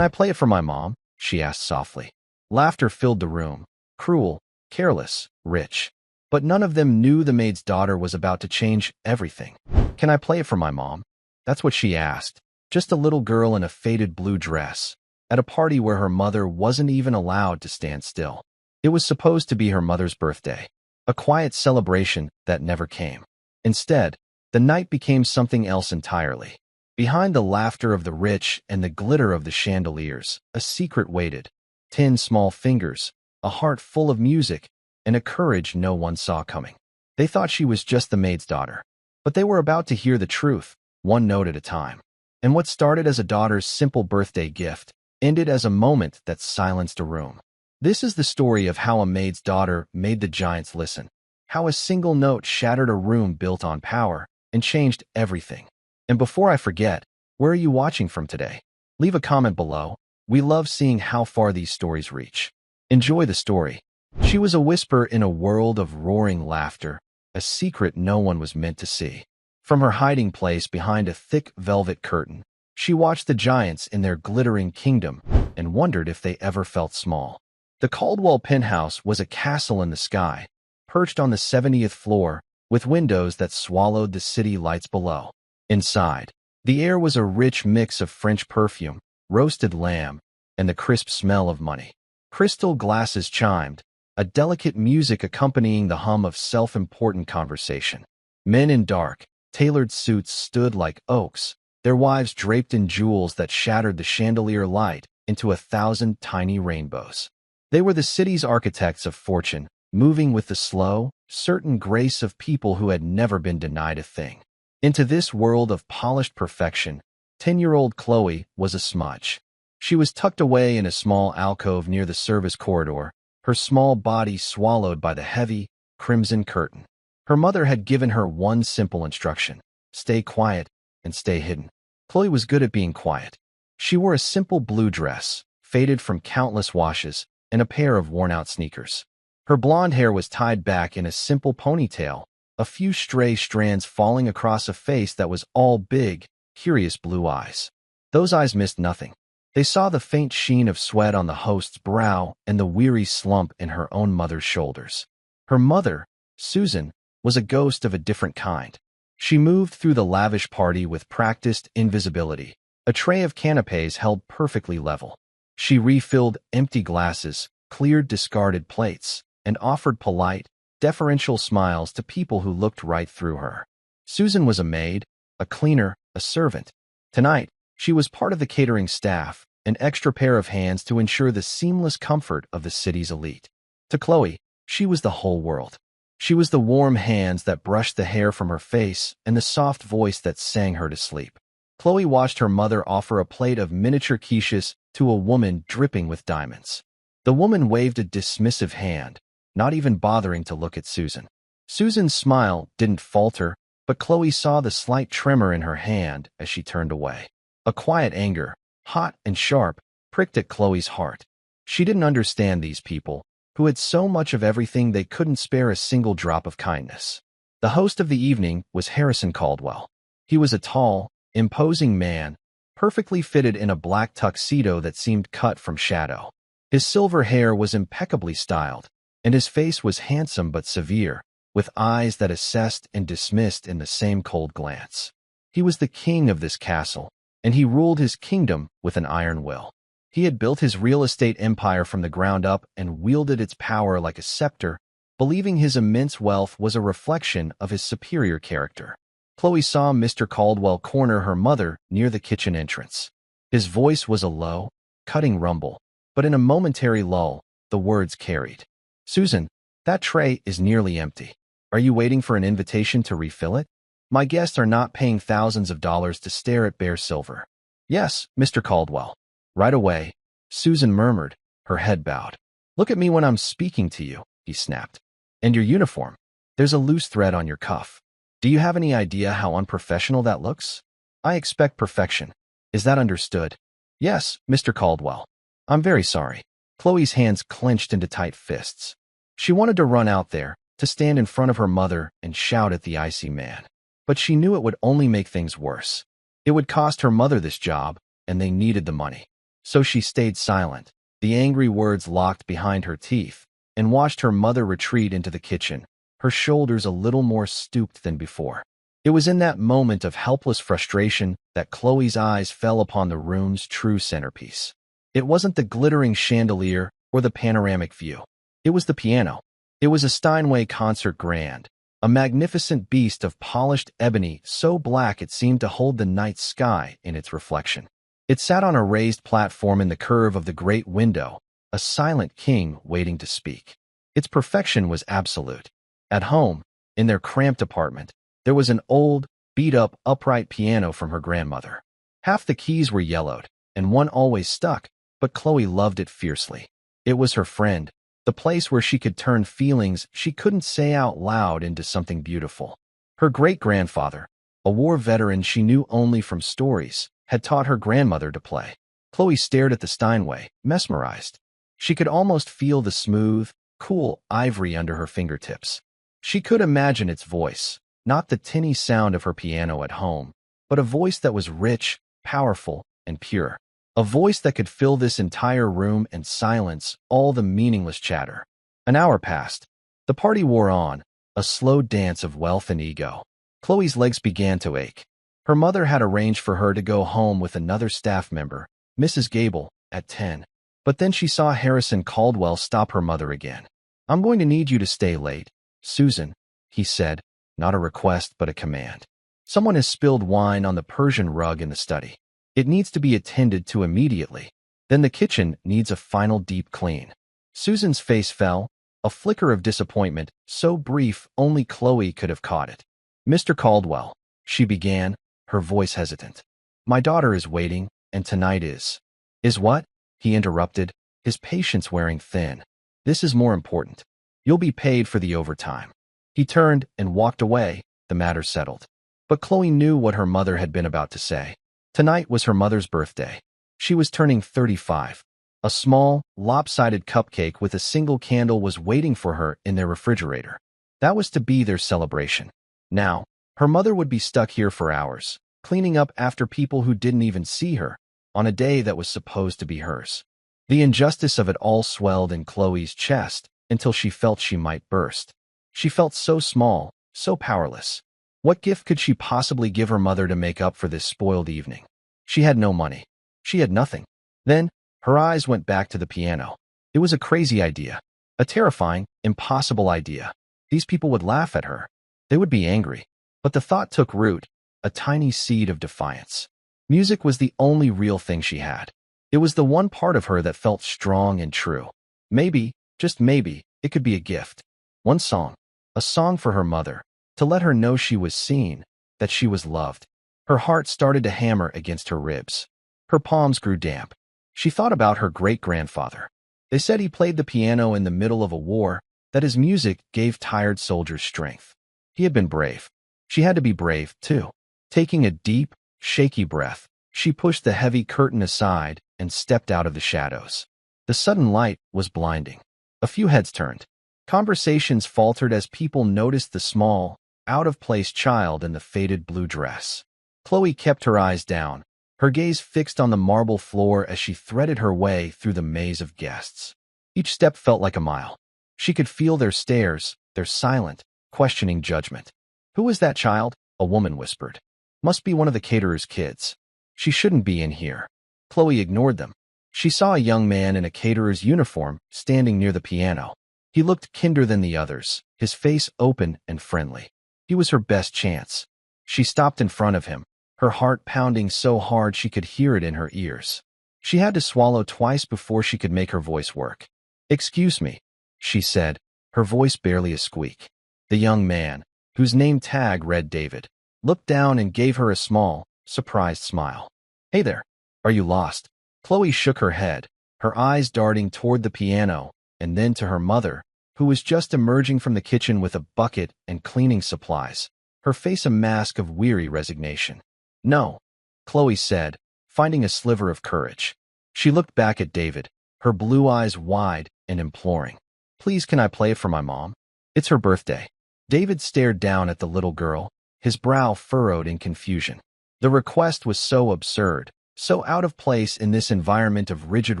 "Can I play it for my mom?" she asked softly. Laughter filled the room. Cruel, careless, rich. But none of them knew the maid's daughter was about to change everything. "Can I play it for my mom?" That's what she asked. Just a little girl in a faded blue dress, at a party where her mother wasn't even allowed to stand still. It was supposed to be her mother's birthday, a quiet celebration that never came. Instead, the night became something else entirely. Behind the laughter of the rich and the glitter of the chandeliers, a secret waited. 10 small fingers, a heart full of music, and a courage no one saw coming. They thought she was just the maid's daughter, but they were about to hear the truth, one note at a time. And what started as a daughter's simple birthday gift ended as a moment that silenced a room. This is the story of how a maid's daughter made the giants listen, how a single note shattered a room built on power and changed everything. And before I forget, where are you watching from today? Leave a comment below. We love seeing how far these stories reach. Enjoy the story. She was a whisper in a world of roaring laughter, a secret no one was meant to see. From her hiding place behind a thick velvet curtain, she watched the giants in their glittering kingdom and wondered if they ever felt small. The Caldwell penthouse was a castle in the sky, perched on the 70th floor, with windows that swallowed the city lights below. Inside, the air was a rich mix of French perfume, roasted lamb, and the crisp smell of money. Crystal glasses chimed, a delicate music accompanying the hum of self-important conversation. Men in dark, tailored suits stood like oaks, their wives draped in jewels that shattered the chandelier light into 1,000 tiny rainbows. They were the city's architects of fortune, moving with the slow, certain grace of people who had never been denied a thing. Into this world of polished perfection, 10-year-old Chloe was a smudge. She was tucked away in a small alcove near the service corridor, her small body swallowed by the heavy, crimson curtain. Her mother had given her one simple instruction: stay quiet and stay hidden. Chloe was good at being quiet. She wore a simple blue dress, faded from countless washes, and a pair of worn-out sneakers. Her blonde hair was tied back in a simple ponytail, a few stray strands falling across a face that was all big, curious blue eyes. Those eyes missed nothing. They saw the faint sheen of sweat on the host's brow and the weary slump in her own mother's shoulders. Her mother, Susan, was a ghost of a different kind. She moved through the lavish party with practiced invisibility, a tray of canapes held perfectly level. She refilled empty glasses, cleared discarded plates, and offered polite, deferential smiles to people who looked right through her. Susan was a maid, a cleaner, a servant. Tonight, she was part of the catering staff, an extra pair of hands to ensure the seamless comfort of the city's elite. To Chloe, she was the whole world. She was the warm hands that brushed the hair from her face and the soft voice that sang her to sleep. Chloe watched her mother offer a plate of miniature quiches to a woman dripping with diamonds. The woman waved a dismissive hand, not even bothering to look at Susan. Susan's smile didn't falter, but Chloe saw the slight tremor in her hand as she turned away. A quiet anger, hot and sharp, pricked at Chloe's heart. She didn't understand these people, who had so much of everything they couldn't spare a single drop of kindness. The host of the evening was Harrison Caldwell. He was a tall, imposing man, perfectly fitted in a black tuxedo that seemed cut from shadow. His silver hair was impeccably styled, and his face was handsome but severe, with eyes that assessed and dismissed in the same cold glance. He was the king of this castle, and he ruled his kingdom with an iron will. He had built his real estate empire from the ground up and wielded its power like a scepter, believing his immense wealth was a reflection of his superior character. Chloe saw Mr. Caldwell corner her mother near the kitchen entrance. His voice was a low, cutting rumble, but in a momentary lull, the words carried. "Susan, that tray is nearly empty. Are you waiting for an invitation to refill it? My guests are not paying thousands of dollars to stare at bare silver." "Yes, Mr. Caldwell. Right away," Susan murmured, her head bowed. "Look at me when I'm speaking to you," he snapped. "And your uniform. There's a loose thread on your cuff. Do you have any idea how unprofessional that looks? I expect perfection. Is that understood?" "Yes, Mr. Caldwell. I'm very sorry." Chloe's hands clenched into tight fists. She wanted to run out there, to stand in front of her mother and shout at the icy man. But she knew it would only make things worse. It would cost her mother this job, and they needed the money. So she stayed silent, the angry words locked behind her teeth, and watched her mother retreat into the kitchen, her shoulders a little more stooped than before. It was in that moment of helpless frustration that Chloe's eyes fell upon the room's true centerpiece. It wasn't the glittering chandelier or the panoramic view. It was the piano. It was a Steinway concert grand, a magnificent beast of polished ebony so black it seemed to hold the night sky in its reflection. It sat on a raised platform in the curve of the great window, a silent king waiting to speak. Its perfection was absolute. At home, in their cramped apartment, there was an old, beat-up upright piano from her grandmother. Half the keys were yellowed, and one always stuck, but Chloe loved it fiercely. It was her friend, the place where she could turn feelings she couldn't say out loud into something beautiful. Her great-grandfather, a war veteran she knew only from stories, had taught her grandmother to play. Chloe stared at the Steinway, mesmerized. She could almost feel the smooth, cool ivory under her fingertips. She could imagine its voice, not the tinny sound of her piano at home, but a voice that was rich, powerful, and pure. A voice that could fill this entire room and silence all the meaningless chatter. An hour passed. The party wore on, a slow dance of wealth and ego. Chloe's legs began to ache. Her mother had arranged for her to go home with another staff member, Mrs. Gable, at 10. But then she saw Harrison Caldwell stop her mother again. "I'm going to need you to stay late, Susan," he said, not a request but a command. "Someone has spilled wine on the Persian rug in the study. It needs to be attended to immediately. Then the kitchen needs a final deep clean." Susan's face fell, a flicker of disappointment, so brief only Chloe could have caught it. "Mr. Caldwell," she began, her voice hesitant. "My daughter is waiting, and tonight is—" "Is what?" he interrupted, his patience wearing thin. "This is more important. You'll be paid for the overtime." He turned and walked away, the matter settled. But Chloe knew what her mother had been about to say. Tonight was her mother's birthday. She was turning 35. A small, lopsided cupcake with a single candle was waiting for her in their refrigerator. That was to be their celebration. Now, her mother would be stuck here for hours, cleaning up after people who didn't even see her, on a day that was supposed to be hers. The injustice of it all swelled in Chloe's chest until she felt she might burst. She felt so small, so powerless. What gift could she possibly give her mother to make up for this spoiled evening? She had no money. She had nothing. Then, her eyes went back to the piano. It was a crazy idea. A terrifying, impossible idea. These people would laugh at her. They would be angry. But the thought took root, a tiny seed of defiance. Music was the only real thing she had. It was the one part of her that felt strong and true. Maybe, just maybe, it could be a gift. One song. A song for her mother, to let her know she was seen, that she was loved. Her heart started to hammer against her ribs. Her palms grew damp. She thought about her great-grandfather. They said he played the piano in the middle of a war, that his music gave tired soldiers strength. He had been brave. She had to be brave, too. Taking a deep, shaky breath, she pushed the heavy curtain aside and stepped out of the shadows. The sudden light was blinding. A few heads turned. Conversations faltered as people noticed the small, out-of-place child in the faded blue dress. Chloe kept her eyes down, her gaze fixed on the marble floor as she threaded her way through the maze of guests. Each step felt like a mile. She could feel their stares, their silent, questioning judgment. "Who was that child?" a woman whispered. "Must be one of the caterer's kids. She shouldn't be in here." Chloe ignored them. She saw a young man in a caterer's uniform standing near the piano. He looked kinder than the others, his face open and friendly. He was her best chance. She stopped in front of him, her heart pounding so hard she could hear it in her ears. She had to swallow twice before she could make her voice work. "Excuse me," she said, her voice barely a squeak. The young man, whose name tag read David, looked down and gave her a small, surprised smile. "Hey there. Are you lost?" Chloe shook her head, her eyes darting toward the piano, and then to her mother, who was just emerging from the kitchen with a bucket and cleaning supplies, her face a mask of weary resignation. "No," Chloe said, finding a sliver of courage. She looked back at David, her blue eyes wide and imploring. "Please, can I play it for my mom? It's her birthday." David stared down at the little girl, his brow furrowed in confusion. The request was so absurd, so out of place in this environment of rigid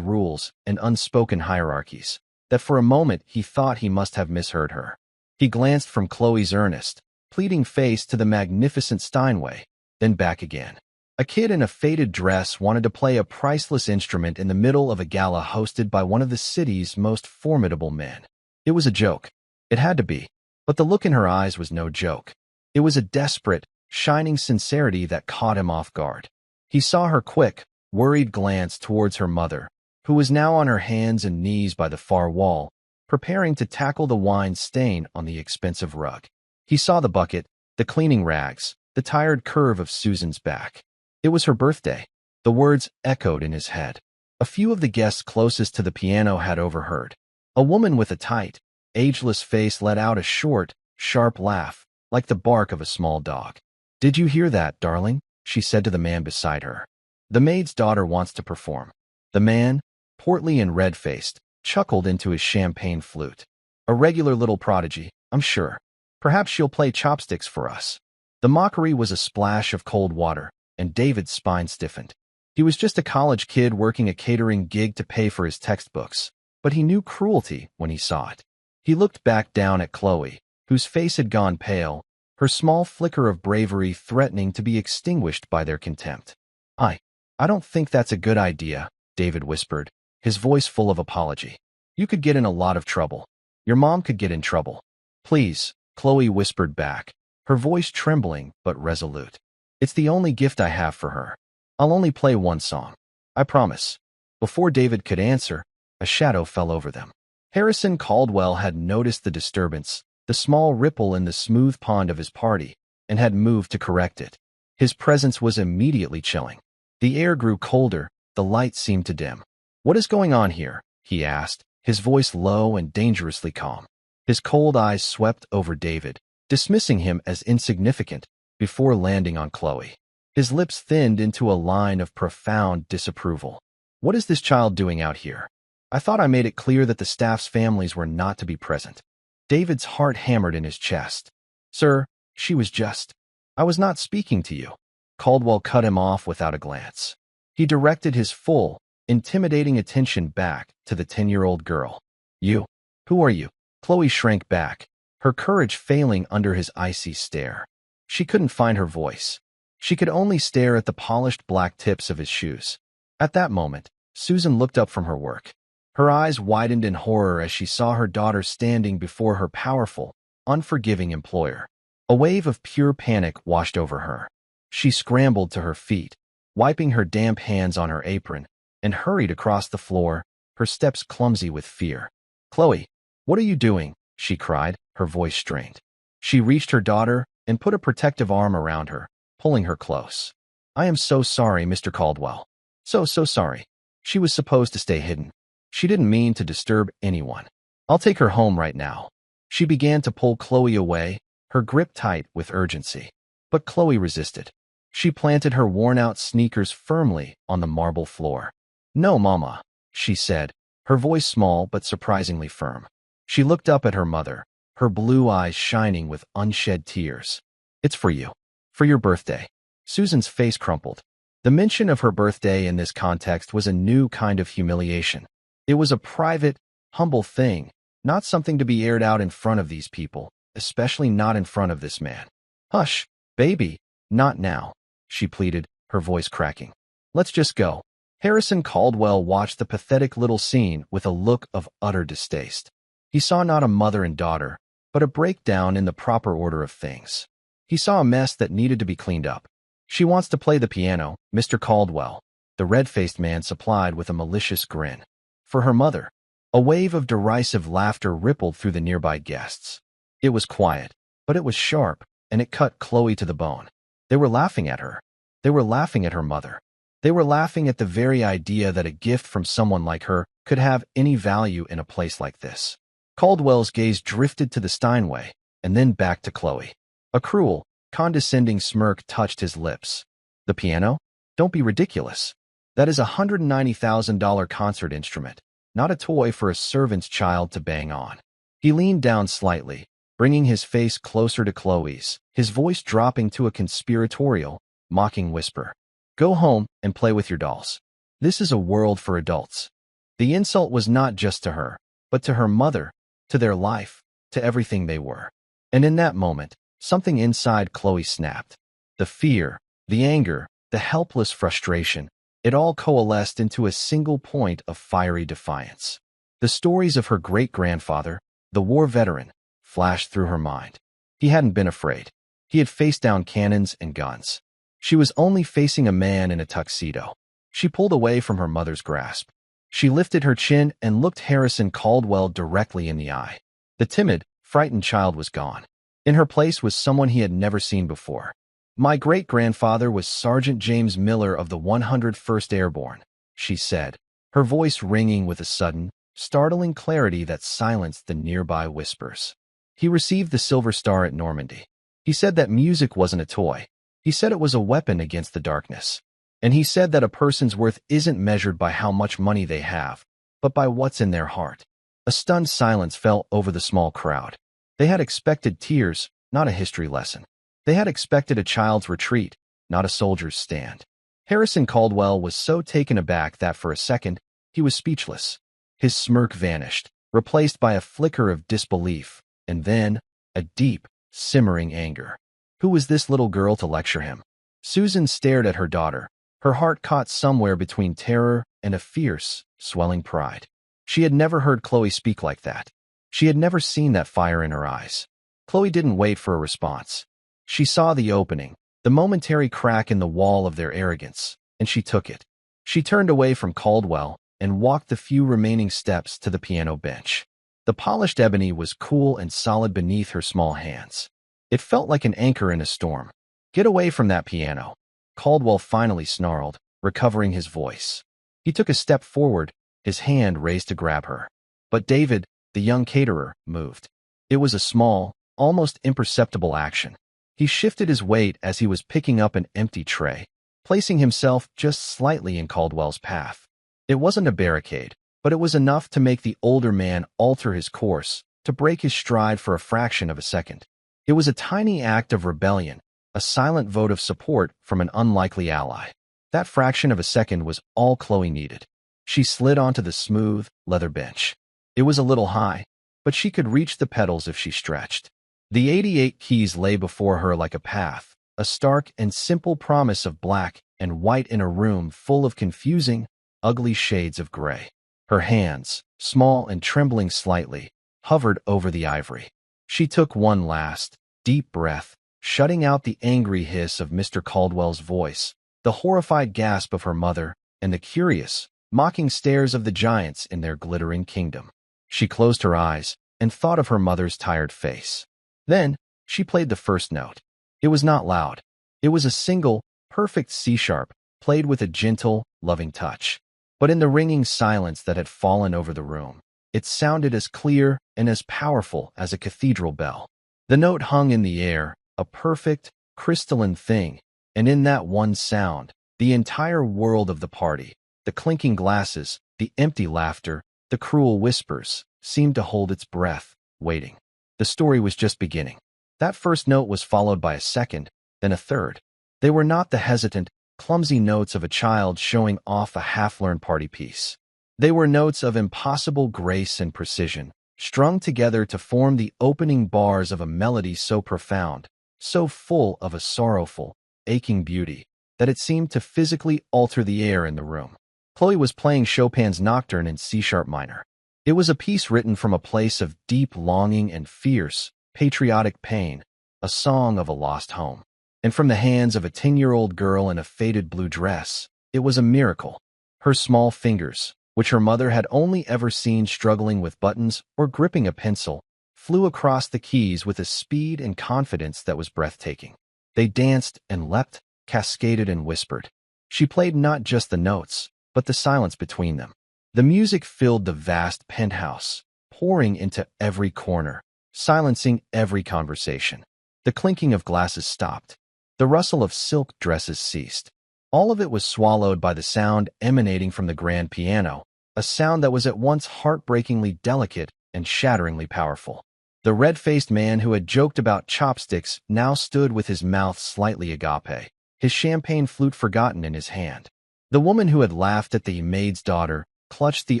rules and unspoken hierarchies, that for a moment he thought he must have misheard her. He glanced from Chloe's earnest, pleading face to the magnificent Steinway, then back again. A kid in a faded dress wanted to play a priceless instrument in the middle of a gala hosted by one of the city's most formidable men. It was a joke. It had to be. But the look in her eyes was no joke. It was a desperate, shining sincerity that caught him off guard. He saw her quick, worried glance towards her mother, who was now on her hands and knees by the far wall, preparing to tackle the wine stain on the expensive rug. He saw the bucket, the cleaning rags, the tired curve of Susan's back. It was her birthday. The words echoed in his head. A few of the guests closest to the piano had overheard. A woman with a tight, ageless face let out a short, sharp laugh, like the bark of a small dog. "Did you hear that, darling?" she said to the man beside her. "The maid's daughter wants to perform." The man, portly and red-faced, chuckled into his champagne flute. "A regular little prodigy, I'm sure. Perhaps she'll play chopsticks for us." The mockery was a splash of cold water, and David's spine stiffened. He was just a college kid working a catering gig to pay for his textbooks, but he knew cruelty when he saw it. He looked back down at Chloe, whose face had gone pale, her small flicker of bravery threatening to be extinguished by their contempt. I don't think that's a good idea," David whispered, his voice full of apology. "You could get in a lot of trouble. Your mom could get in trouble." "Please," Chloe whispered back, her voice trembling but resolute. "It's the only gift I have for her. I'll only play one song. I promise." Before David could answer, a shadow fell over them. Harrison Caldwell had noticed the disturbance, the small ripple in the smooth pond of his party, and had moved to correct it. His presence was immediately chilling. The air grew colder, the light seemed to dim. "What is going on here?" he asked, his voice low and dangerously calm. His cold eyes swept over David, dismissing him as insignificant, before landing on Chloe. His lips thinned into a line of profound disapproval. "What is this child doing out here? I thought I made it clear that the staff's families were not to be present." David's heart hammered in his chest. "Sir, she was just. I was not speaking to you." Caldwell cut him off without a glance. He directed his full, intimidating attention back to the 10-year-old girl. "You? Who are you?" Chloe shrank back, her courage failing under his icy stare. She couldn't find her voice. She could only stare at the polished black tips of his shoes. At that moment, Susan looked up from her work. Her eyes widened in horror as she saw her daughter standing before her powerful, unforgiving employer. A wave of pure panic washed over her. She scrambled to her feet, wiping her damp hands on her apron, and hurried across the floor, her steps clumsy with fear. "Chloe, what are you doing?" she cried, her voice strained. She reached her daughter and put a protective arm around her, pulling her close. "I am so sorry, Mr. Caldwell. So sorry. She was supposed to stay hidden. She didn't mean to disturb anyone. I'll take her home right now." She began to pull Chloe away, her grip tight with urgency. But Chloe resisted. She planted her worn-out sneakers firmly on the marble floor. "No, Mama," she said, her voice small but surprisingly firm. She looked up at her mother, her blue eyes shining with unshed tears. "It's for you. For your birthday." Susan's face crumpled. The mention of her birthday in this context was a new kind of humiliation. It was a private, humble thing, not something to be aired out in front of these people, especially not in front of this man. "Hush, baby, not now," she pleaded, her voice cracking. "Let's just go." Harrison Caldwell watched the pathetic little scene with a look of utter distaste. He saw not a mother and daughter, but a breakdown in the proper order of things. He saw a mess that needed to be cleaned up. "She wants to play the piano, Mr. Caldwell," the red-faced man supplied with a malicious grin. "For her mother." A wave of derisive laughter rippled through the nearby guests. It was quiet, but it was sharp, and it cut Chloe to the bone. They were laughing at her. They were laughing at her mother. They were laughing at the very idea that a gift from someone like her could have any value in a place like this. Caldwell's gaze drifted to the Steinway, and then back to Chloe. A cruel, condescending smirk touched his lips. "The piano? Don't be ridiculous. That is a $190,000 concert instrument, not a toy for a servant's child to bang on." He leaned down slightly, bringing his face closer to Chloe's, his voice dropping to a conspiratorial, mocking whisper. Go home and play with your dolls. This is a world for adults. The insult was not just to her, but to her mother, to their life, to everything they were. And in that moment, something inside Chloe snapped. The fear, the anger, the helpless frustration, it all coalesced into a single point of fiery defiance. The stories of her great-grandfather, the war veteran, flashed through her mind. He hadn't been afraid. He had faced down cannons and guns. She was only facing a man in a tuxedo. She pulled away from her mother's grasp. She lifted her chin and looked Harrison Caldwell directly in the eye. The timid, frightened child was gone. In her place was someone he had never seen before. My great-grandfather was Sergeant James Miller of the 101st Airborne, she said, her voice ringing with a sudden, startling clarity that silenced the nearby whispers. He received the Silver Star at Normandy. He said that music wasn't a toy. He said it was a weapon against the darkness. And he said that a person's worth isn't measured by how much money they have, but by what's in their heart. A stunned silence fell over the small crowd. They had expected tears, not a history lesson. They had expected a child's retreat, not a soldier's stand. Harrison Caldwell was so taken aback that for a second, he was speechless. His smirk vanished, replaced by a flicker of disbelief, and then a deep, simmering anger. Who was this little girl to lecture him? Susan stared at her daughter, her heart caught somewhere between terror and a fierce, swelling pride. She had never heard Chloe speak like that. She had never seen that fire in her eyes. Chloe didn't wait for a response. She saw the opening, the momentary crack in the wall of their arrogance, and she took it. She turned away from Caldwell and walked the few remaining steps to the piano bench. The polished ebony was cool and solid beneath her small hands. It felt like an anchor in a storm. Get away from that piano, Caldwell finally snarled, recovering his voice. He took a step forward, his hand raised to grab her. But David, the young caterer, moved. It was a small, almost imperceptible action. He shifted his weight as he was picking up an empty tray, placing himself just slightly in Caldwell's path. It wasn't a barricade, but it was enough to make the older man alter his course, to break his stride for a fraction of a second. It was a tiny act of rebellion, a silent vote of support from an unlikely ally. That fraction of a second was all Chloe needed. She slid onto the smooth, leather bench. It was a little high, but she could reach the pedals if she stretched. The 88 keys lay before her like a path, a stark and simple promise of black and white in a room full of confusing, ugly shades of gray. Her hands, small and trembling slightly, hovered over the ivory. She took one last, deep breath, shutting out the angry hiss of Mr. Caldwell's voice, the horrified gasp of her mother, and the curious, mocking stares of the giants in their glittering kingdom. She closed her eyes and thought of her mother's tired face. Then, she played the first note. It was not loud. It was a single, perfect C-sharp, played with a gentle, loving touch. But in the ringing silence that had fallen over the room, it sounded as clear and as powerful as a cathedral bell. The note hung in the air, a perfect, crystalline thing, and in that one sound, the entire world of the party, the clinking glasses, the empty laughter, the cruel whispers, seemed to hold its breath, waiting. The story was just beginning. That first note was followed by a second, then a third. They were not the hesitant, clumsy notes of a child showing off a half-learned party piece. They were notes of impossible grace and precision, strung together to form the opening bars of a melody so profound, so full of a sorrowful, aching beauty, that it seemed to physically alter the air in the room. Chloe was playing Chopin's Nocturne in C-sharp minor. It was a piece written from a place of deep longing and fierce, patriotic pain, a song of a lost home. And from the hands of a 10-year-old girl in a faded blue dress, it was a miracle. Her small fingers, which her mother had only ever seen struggling with buttons or gripping a pencil, flew across the keys with a speed and confidence that was breathtaking. They danced and leapt, cascaded and whispered. She played not just the notes, but the silence between them. The music filled the vast penthouse, pouring into every corner, silencing every conversation. The clinking of glasses stopped. The rustle of silk dresses ceased. All of it was swallowed by the sound emanating from the grand piano, a sound that was at once heartbreakingly delicate and shatteringly powerful. The red-faced man who had joked about chopsticks now stood with his mouth slightly agape, his champagne flute forgotten in his hand. The woman who had laughed at the maid's daughter clutched the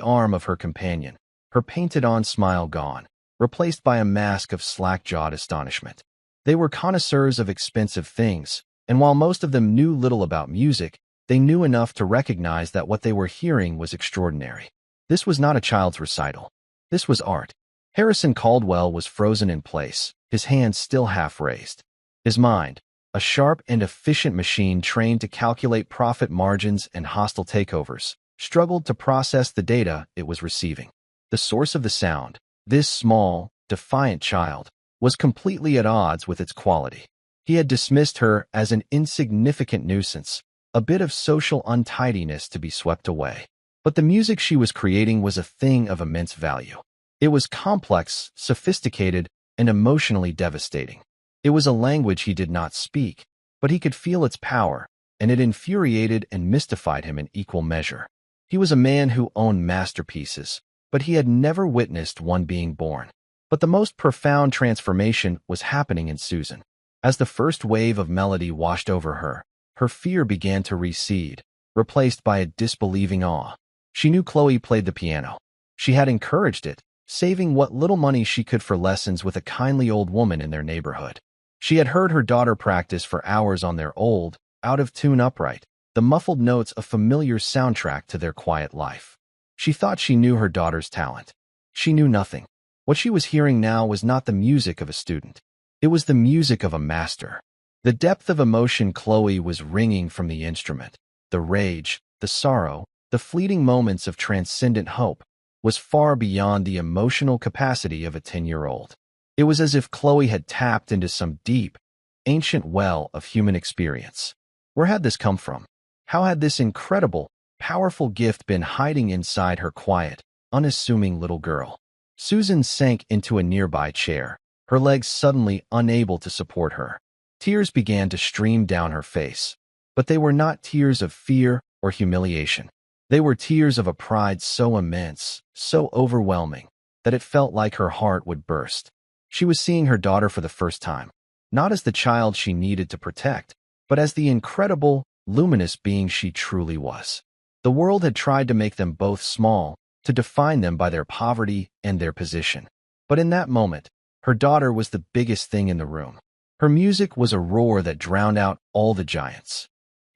arm of her companion, her painted-on smile gone, replaced by a mask of slack-jawed astonishment. They were connoisseurs of expensive things, and while most of them knew little about music, they knew enough to recognize that what they were hearing was extraordinary. This was not a child's recital. This was art. Harrison Caldwell was frozen in place, his hands still half raised. His mind, a sharp and efficient machine trained to calculate profit margins and hostile takeovers, struggled to process the data it was receiving. The source of the sound, this small, defiant child, was completely at odds with its quality. He had dismissed her as an insignificant nuisance, a bit of social untidiness to be swept away. But the music she was creating was a thing of immense value. It was complex, sophisticated, and emotionally devastating. It was a language he did not speak, but he could feel its power, and it infuriated and mystified him in equal measure. He was a man who owned masterpieces, but he had never witnessed one being born. But the most profound transformation was happening in Susan. As the first wave of melody washed over her, her fear began to recede, replaced by a disbelieving awe. She knew Chloe played the piano. She had encouraged it, saving what little money she could for lessons with a kindly old woman in their neighborhood. She had heard her daughter practice for hours on their old, out-of-tune upright, the muffled notes a familiar soundtrack to their quiet life. She thought she knew her daughter's talent. She knew nothing. What she was hearing now was not the music of a student. It was the music of a master. The depth of emotion Chloe was wringing from the instrument, the rage, the sorrow, the fleeting moments of transcendent hope, was far beyond the emotional capacity of a 10-year-old. It was as if Chloe had tapped into some deep, ancient well of human experience. Where had this come from? How had this incredible, powerful gift been hiding inside her quiet, unassuming little girl? Susan sank into a nearby chair, her legs suddenly unable to support her. Tears began to stream down her face, but they were not tears of fear or humiliation. They were tears of a pride so immense, so overwhelming, that it felt like her heart would burst. She was seeing her daughter for the first time, not as the child she needed to protect, but as the incredible, luminous being she truly was. The world had tried to make them both small, to define them by their poverty and their position. But in that moment, her daughter was the biggest thing in the room. Her music was a roar that drowned out all the giants.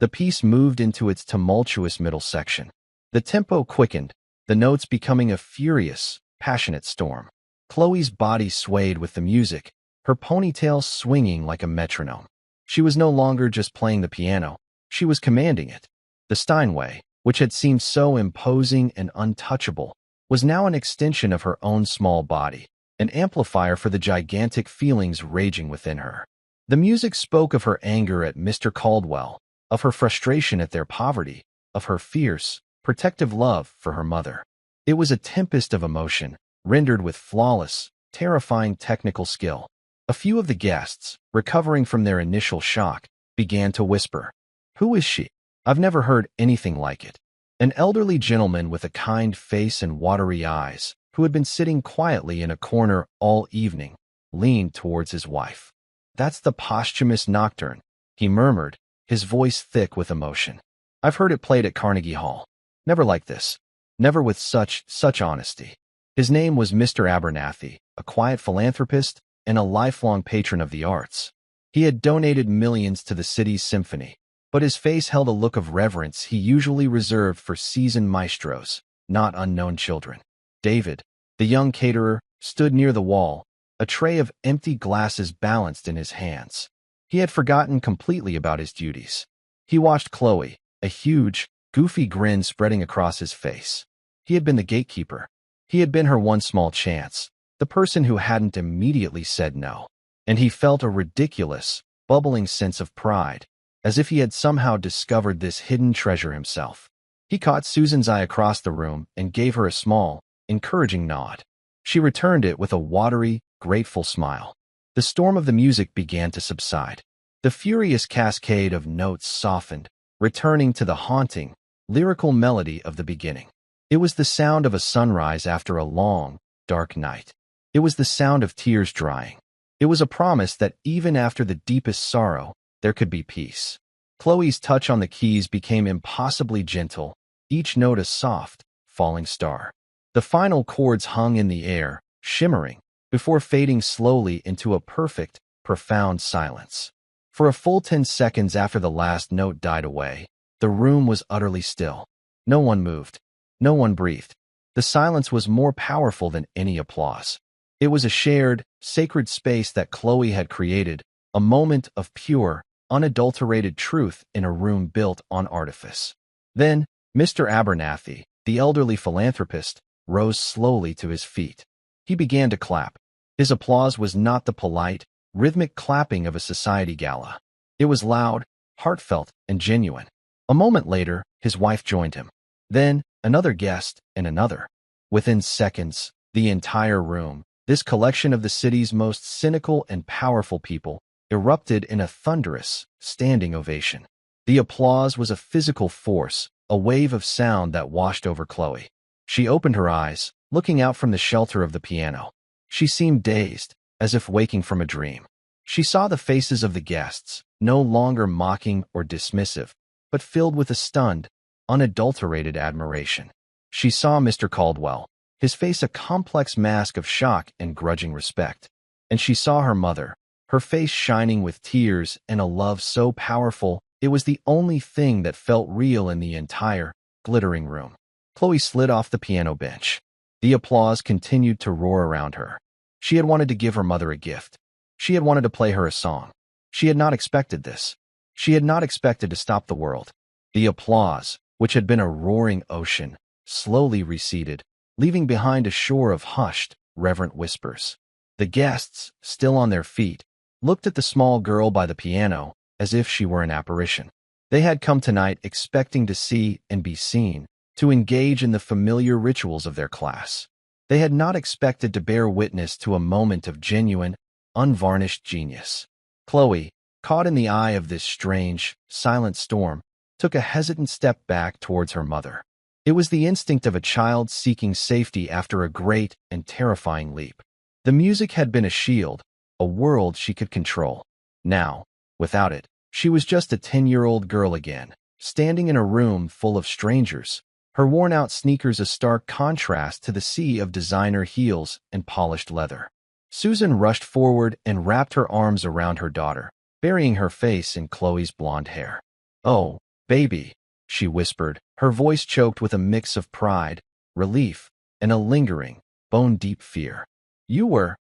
The piece moved into its tumultuous middle section. The tempo quickened, the notes becoming a furious, passionate storm. Chloe's body swayed with the music, her ponytail swinging like a metronome. She was no longer just playing the piano, she was commanding it. The Steinway, which had seemed so imposing and untouchable, was now an extension of her own small body, an amplifier for the gigantic feelings raging within her. The music spoke of her anger at Mr. Caldwell, of her frustration at their poverty, of her fierce, protective love for her mother. It was a tempest of emotion, rendered with flawless, terrifying technical skill. A few of the guests, recovering from their initial shock, began to whisper, "Who is she? I've never heard anything like it." An elderly gentleman with a kind face and watery eyes, who had been sitting quietly in a corner all evening, leaned towards his wife. "That's the posthumous nocturne," he murmured, his voice thick with emotion. "I've heard it played at Carnegie Hall. Never like this. Never with such honesty." His name was Mr. Abernathy, a quiet philanthropist and a lifelong patron of the arts. He had donated millions to the city's symphony, but his face held a look of reverence he usually reserved for seasoned maestros, not unknown children. David, the young caterer, stood near the wall, a tray of empty glasses balanced in his hands. He had forgotten completely about his duties. He watched Chloe, a huge, goofy grin spreading across his face. He had been the gatekeeper. He had been her one small chance, the person who hadn't immediately said no. And he felt a ridiculous, bubbling sense of pride, as if he had somehow discovered this hidden treasure himself. He caught Susan's eye across the room and gave her a small, encouraging nod. She returned it with a watery, grateful smile. The storm of the music began to subside. The furious cascade of notes softened, returning to the haunting, lyrical melody of the beginning. It was the sound of a sunrise after a long, dark night. It was the sound of tears drying. It was a promise that even after the deepest sorrow, there could be peace. Chloe's touch on the keys became impossibly gentle, each note a soft, falling star. The final chords hung in the air, shimmering, before fading slowly into a perfect, profound silence. For a full 10 seconds after the last note died away, the room was utterly still. No one moved. No one breathed. The silence was more powerful than any applause. It was a shared, sacred space that Chloe had created, a moment of pure, unadulterated truth in a room built on artifice. Then, Mr. Abernathy, the elderly philanthropist, rose slowly to his feet. He began to clap. His applause was not the polite, rhythmic clapping of a society gala. It was loud, heartfelt, and genuine. A moment later, his wife joined him. Then, another guest, and another. Within seconds, the entire room, this collection of the city's most cynical and powerful people, erupted in a thunderous, standing ovation. The applause was a physical force, a wave of sound that washed over Chloe. She opened her eyes, looking out from the shelter of the piano. She seemed dazed, as if waking from a dream. She saw the faces of the guests, no longer mocking or dismissive, but filled with a stunned, unadulterated admiration. She saw Mr. Caldwell, his face a complex mask of shock and grudging respect. And she saw her mother, her face shining with tears and a love so powerful it was the only thing that felt real in the entire, glittering room. Chloe slid off the piano bench. The applause continued to roar around her. She had wanted to give her mother a gift. She had wanted to play her a song. She had not expected this. She had not expected to stop the world. The applause, which had been a roaring ocean, slowly receded, leaving behind a shore of hushed, reverent whispers. The guests, still on their feet, looked at the small girl by the piano as if she were an apparition. They had come tonight expecting to see and be seen, to engage in the familiar rituals of their class. They had not expected to bear witness to a moment of genuine, unvarnished genius. Chloe, caught in the eye of this strange, silent storm, took a hesitant step back towards her mother. It was the instinct of a child seeking safety after a great and terrifying leap. The music had been a shield, a world she could control. Now, without it, she was just a 10-year-old girl again, standing in a room full of strangers, her worn-out sneakers a stark contrast to the sea of designer heels and polished leather. Susan rushed forward and wrapped her arms around her daughter, burying her face in Chloe's blonde hair. "Oh, baby," she whispered, her voice choked with a mix of pride, relief, and a lingering, bone-deep fear. You were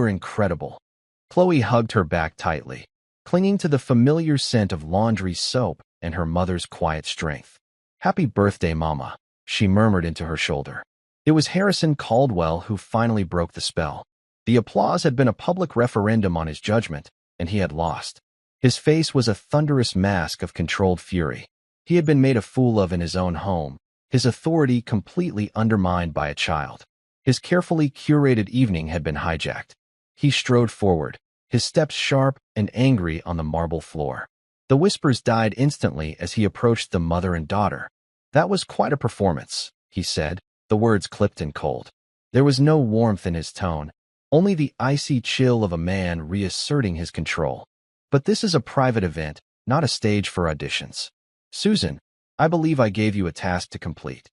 incredible." Chloe hugged her back tightly, clinging to the familiar scent of laundry soap and her mother's quiet strength. "Happy birthday, Mama," she murmured into her shoulder. It was Harrison Caldwell who finally broke the spell. The applause had been a public referendum on his judgment, and he had lost. His face was a thunderous mask of controlled fury. He had been made a fool of in his own home, his authority completely undermined by a child. His carefully curated evening had been hijacked. He strode forward, his steps sharp and angry on the marble floor. The whispers died instantly as he approached the mother and daughter. "That was quite a performance," he said, the words clipped and cold. There was no warmth in his tone, only the icy chill of a man reasserting his control. "But this is a private event, not a stage for auditions. Susan, I believe I gave you a task to complete."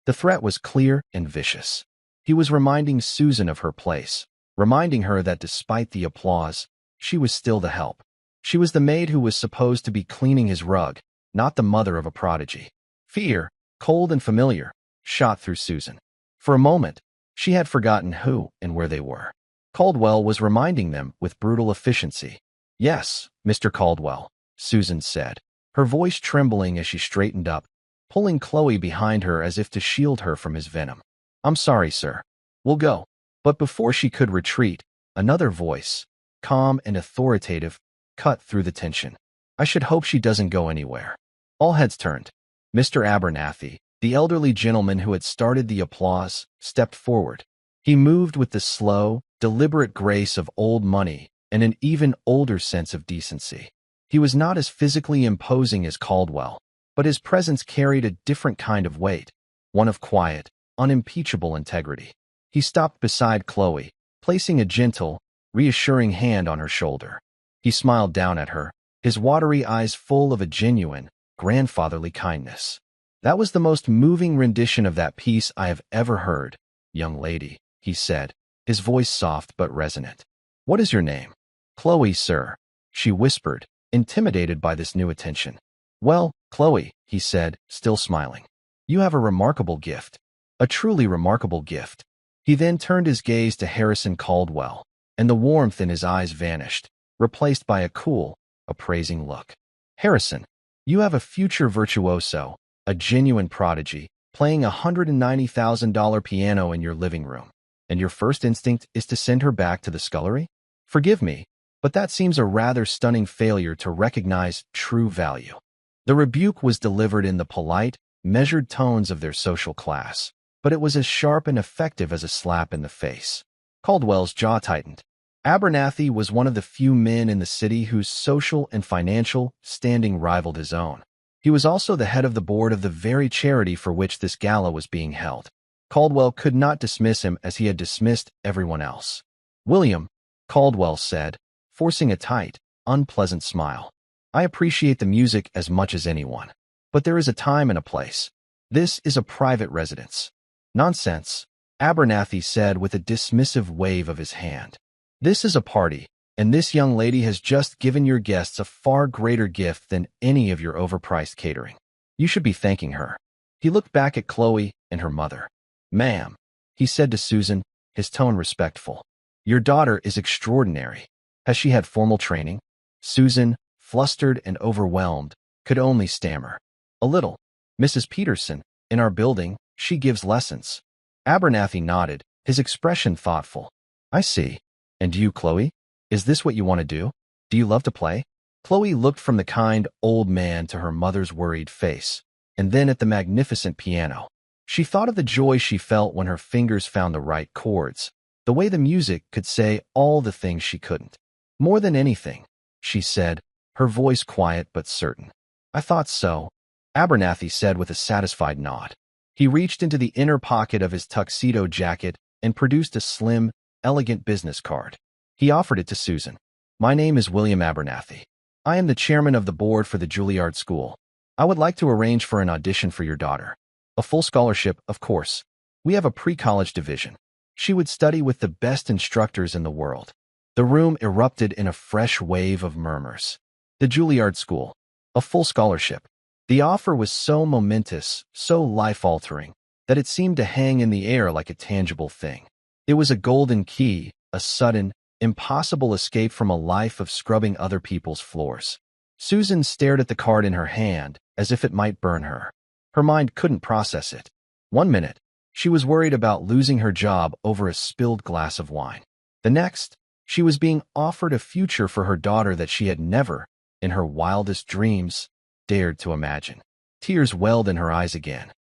The threat was clear and vicious. He was reminding Susan of her place, reminding her that despite the applause, she was still the help. She was the maid who was supposed to be cleaning his rug, not the mother of a prodigy. Fear, cold and familiar, shot through Susan. For a moment, she had forgotten who and where they were. Caldwell was reminding them with brutal efficiency. "Yes, Mr. Caldwell," Susan said, her voice trembling as she straightened up, pulling Chloe behind her as if to shield her from his venom. "I'm sorry, sir. We'll go." But before she could retreat, another voice, calm and authoritative, cut through the tension. "I should hope she doesn't go anywhere." All heads turned. Mr. Abernathy, the elderly gentleman who had started the applause, stepped forward. He moved with the slow, deliberate grace of old money and an even older sense of decency. He was not as physically imposing as Caldwell, but his presence carried a different kind of weight, one of quiet, unimpeachable integrity. He stopped beside Chloe, placing a gentle, reassuring hand on her shoulder. He smiled down at her, his watery eyes full of a genuine, grandfatherly kindness. "That was the most moving rendition of that piece I have ever heard, young lady," he said, his voice soft but resonant. "What is your name?" "Chloe, sir," she whispered, intimidated by this new attention. "Well, Chloe," he said, still smiling, "you have a remarkable gift. A truly remarkable gift." He then turned his gaze to Harrison Caldwell, and the warmth in his eyes vanished, replaced by a cool, appraising look. "Harrison, you have a future virtuoso, a genuine prodigy, playing a $190,000 piano in your living room, and your first instinct is to send her back to the scullery? Forgive me, but that seems a rather stunning failure to recognize true value." The rebuke was delivered in the polite, measured tones of their social class, but it was as sharp and effective as a slap in the face. Caldwell's jaw tightened. Abernathy was one of the few men in the city whose social and financial standing rivaled his own. He was also the head of the board of the very charity for which this gala was being held. Caldwell could not dismiss him as he had dismissed everyone else. "William," Caldwell said, forcing a tight, unpleasant smile, "I appreciate the music as much as anyone. But there is a time and a place. This is a private residence." "Nonsense," Abernathy said with a dismissive wave of his hand. "This is a party, and this young lady has just given your guests a far greater gift than any of your overpriced catering. You should be thanking her." He looked back at Chloe and her mother. "Ma'am," he said to Susan, his tone respectful, "your daughter is extraordinary. Has she had formal training?" Susan, flustered and overwhelmed, could only stammer, "A little. Mrs. Peterson, in our building, she gives lessons." Abernathy nodded, his expression thoughtful. "I see. And you, Chloe? Is this what you want to do? Do you love to play?" Chloe looked from the kind old man to her mother's worried face, and then at the magnificent piano. She thought of the joy she felt when her fingers found the right chords, the way the music could say all the things she couldn't. "More than anything," she said, her voice quiet but certain. "I thought so," Abernathy said with a satisfied nod. He reached into the inner pocket of his tuxedo jacket and produced a slim, elegant business card. He offered it to Susan. "My name is William Abernathy. I am the chairman of the board for the Juilliard School. I would like to arrange for an audition for your daughter. A full scholarship, of course. We have a pre-college division. She would study with the best instructors in the world." The room erupted in a fresh wave of murmurs. The Juilliard School. A full scholarship. The offer was so momentous, so life-altering, that it seemed to hang in the air like a tangible thing. It was a golden key, a sudden, impossible escape from a life of scrubbing other people's floors. Susan stared at the card in her hand as if it might burn her. Her mind couldn't process it. One minute, she was worried about losing her job over a spilled glass of wine. The next, she was being offered a future for her daughter that she had never, in her wildest dreams, dared to imagine. Tears welled in her eyes again.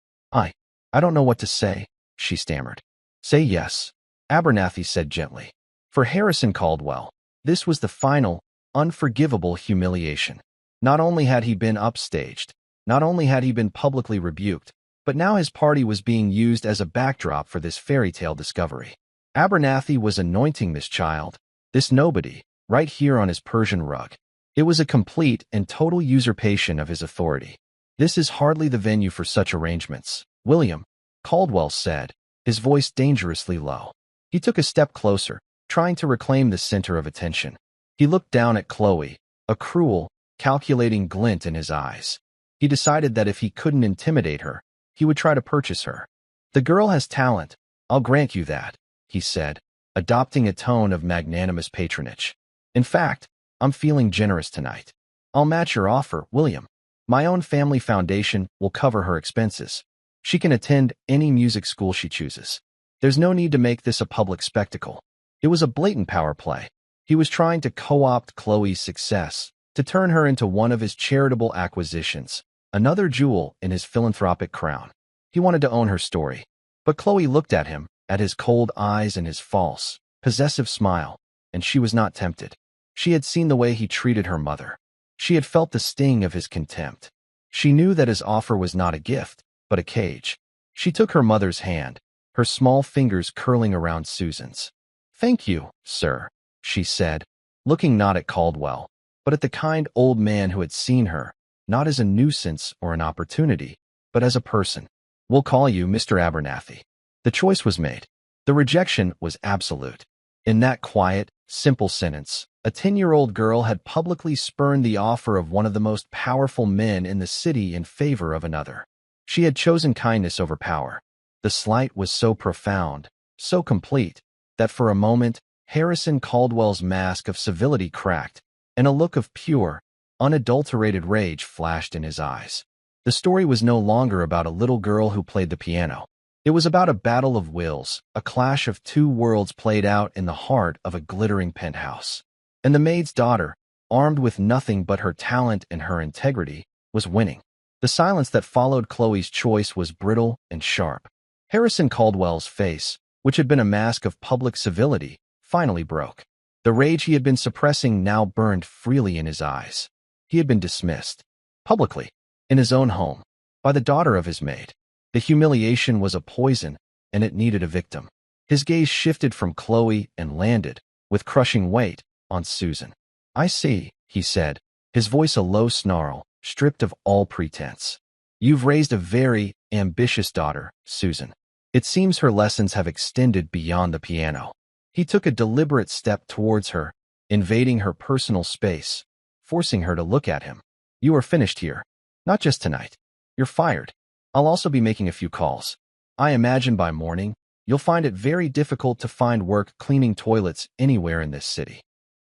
I don't know what to say," she stammered. "Say yes," Abernathy said gently. For Harrison Caldwell, this was the final, unforgivable humiliation. Not only had he been upstaged, not only had he been publicly rebuked, but now his party was being used as a backdrop for this fairy tale discovery. Abernathy was anointing this child, this nobody, right here on his Persian rug. It was a complete and total usurpation of his authority. "This is hardly the venue for such arrangements, William," Caldwell said, his voice dangerously low. He took a step closer, trying to reclaim the center of attention. He looked down at Chloe, a cruel, calculating glint in his eyes. He decided that if he couldn't intimidate her, he would try to purchase her. "The girl has talent, I'll grant you that," he said, adopting a tone of magnanimous patronage. "In fact, I'm feeling generous tonight. I'll match your offer, William. My own family foundation will cover her expenses. She can attend any music school she chooses. There's no need to make this a public spectacle." It was a blatant power play. He was trying to co-opt Chloe's success, to turn her into one of his charitable acquisitions, another jewel in his philanthropic crown. He wanted to own her story. But Chloe looked at him, at his cold eyes and his false, possessive smile, and she was not tempted. She had seen the way he treated her mother. She had felt the sting of his contempt. She knew that his offer was not a gift, but a cage. She took her mother's hand, her small fingers curling around Susan's. "Thank you, sir," she said, looking not at Caldwell, but but at the kind old man who had seen her, not as a nuisance or an opportunity, but as a person. "We'll call you Mr. Abernathy." The choice was made. The rejection was absolute. In that quiet, simple sentence, a 10-year-old girl had publicly spurned the offer of one of the most powerful men in the city in favor of another. She had chosen kindness over power. The slight was so profound, so complete, that for a moment, Harrison Caldwell's mask of civility cracked, and a look of pure, unadulterated rage flashed in his eyes. The story was no longer about a little girl who played the piano. It was about a battle of wills, a clash of two worlds played out in the heart of a glittering penthouse. And the maid's daughter, armed with nothing but her talent and her integrity, was winning. The silence that followed Chloe's choice was brittle and sharp. Harrison Caldwell's face, which had been a mask of public civility, finally broke. The rage he had been suppressing now burned freely in his eyes. He had been dismissed, publicly, in his own home, by the daughter of his maid. The humiliation was a poison, and it needed a victim. His gaze shifted from Chloe and landed, with crushing weight, on Susan. "I see," he said, his voice a low snarl, stripped of all pretense. "You've raised a very ambitious daughter, Susan. It seems her lessons have extended beyond the piano." He took a deliberate step towards her, invading her personal space, forcing her to look at him. "You are finished here. Not just tonight. You're fired. I'll also be making a few calls. I imagine by morning, you'll find it very difficult to find work cleaning toilets anywhere in this city."